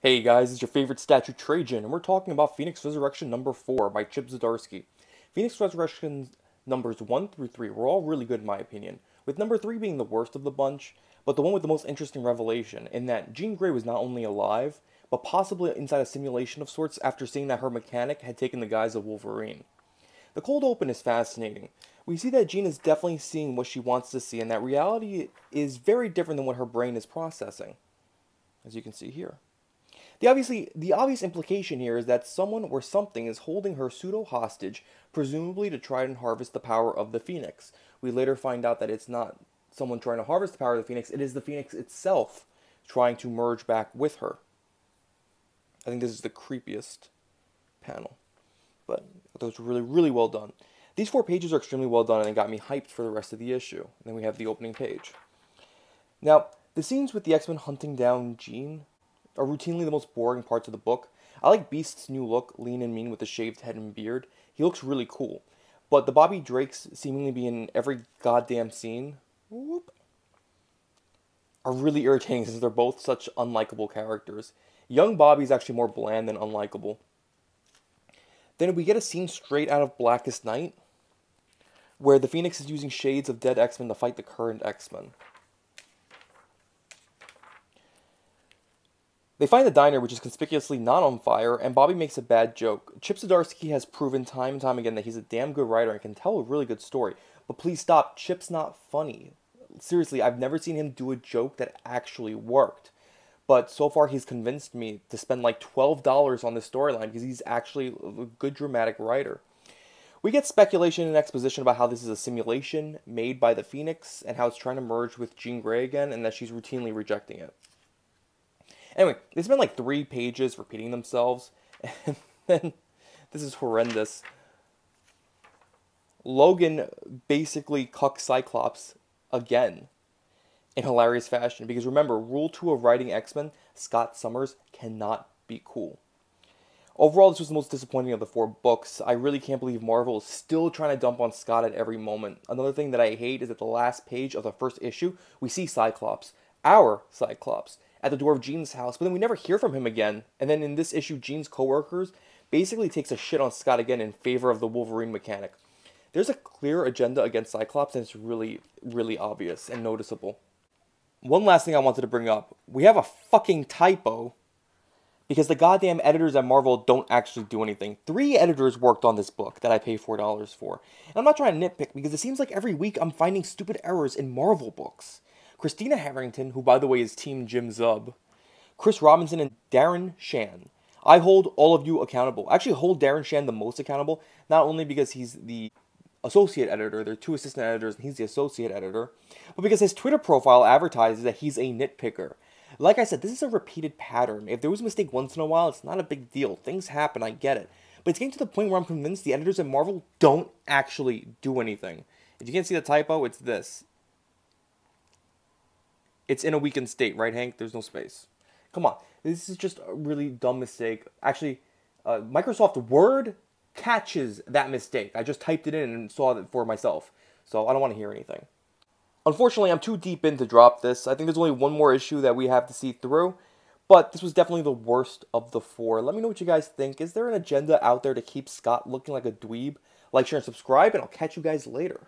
Hey guys, it's your favorite statue Trajan, and we're talking about Phoenix Resurrection number 4 by Chip Zdarsky. Phoenix Resurrection numbers 1 through 3 were all really good in my opinion, with number 3 being the worst of the bunch, but the one with the most interesting revelation, in that Jean Grey was not only alive, but possibly inside a simulation of sorts after seeing that her mechanic had taken the guise of Wolverine. The cold open is fascinating. We see that Jean is definitely seeing what she wants to see, and that reality is very different than what her brain is processing, as you can see here. The obvious implication here is that someone or something is holding her pseudo-hostage, presumably to try and harvest the power of the Phoenix. We later find out that it's not someone trying to harvest the power of the Phoenix, it is the Phoenix itself trying to merge back with her. I think this is the creepiest panel, but those were really, really well done. These 4 pages are extremely well done and they got me hyped for the rest of the issue. And then we have the opening page. Now, the scenes with the X-Men hunting down Jean are routinely the most boring parts of the book. I like Beast's new look, lean and mean with a shaved head and beard. He looks really cool. But the Bobby Drakes seemingly be in every goddamn scene are really irritating since they're both such unlikable characters. Young Bobby's actually more bland than unlikable. Then we get a scene straight out of Blackest Night, where the Phoenix is using shades of dead X-Men to fight the current X-Men. They find the diner, which is conspicuously not on fire, and Bobby makes a bad joke. Chip Zdarsky has proven time and time again that he's a damn good writer and can tell a really good story. But please stop, Chip's not funny. Seriously, I've never seen him do a joke that actually worked. But so far he's convinced me to spend like $12 on this storyline because he's actually a good dramatic writer. We get speculation and exposition about how this is a simulation made by the Phoenix and how it's trying to merge with Jean Grey again and that she's routinely rejecting it. Anyway, they spend like 3 pages repeating themselves, and then this is horrendous. Logan basically cucks Cyclops again in hilarious fashion, because remember, rule 2 of writing X-Men, Scott Summers cannot be cool. Overall, this was the most disappointing of the 4 books. I really can't believe Marvel is still trying to dump on Scott at every moment. Another thing that I hate is at the last page of the first issue, we see Cyclops, our Cyclops, at the door of Jean's house, but then we never hear from him again. And then in this issue, Jean's coworkers basically takes a shit on Scott again in favor of the Wolverine mechanic. There's a clear agenda against Cyclops, and it's really, really obvious and noticeable. One last thing I wanted to bring up. We have a fucking typo, because the goddamn editors at Marvel don't actually do anything. 3 editors worked on this book that I pay $4 for. And I'm not trying to nitpick, because it seems like every week I'm finding stupid errors in Marvel books. Christina Harrington, who by the way is Team Jim Zub, Chris Robinson, and Darren Shan. I hold all of you accountable. I actually hold Darren Shan the most accountable, not only because he's the associate editor, there are 2 assistant editors, and he's the associate editor, but because his Twitter profile advertises that he's a nitpicker. Like I said, this is a repeated pattern. If there was a mistake once in a while, it's not a big deal. Things happen, I get it. But it's getting to the point where I'm convinced the editors at Marvel don't actually do anything. If you can't see the typo, it's this. It's in a weakened state, right, Hank? There's no space. Come on. This is just a really dumb mistake. Actually, Microsoft Word catches that mistake. I just typed it in and saw it for myself. So I don't want to hear anything. Unfortunately, I'm too deep in to drop this. I think there's only one more issue that we have to see through. But this was definitely the worst of the 4. Let me know what you guys think. Is there an agenda out there to keep Scott looking like a dweeb? Like, share, and subscribe, and I'll catch you guys later.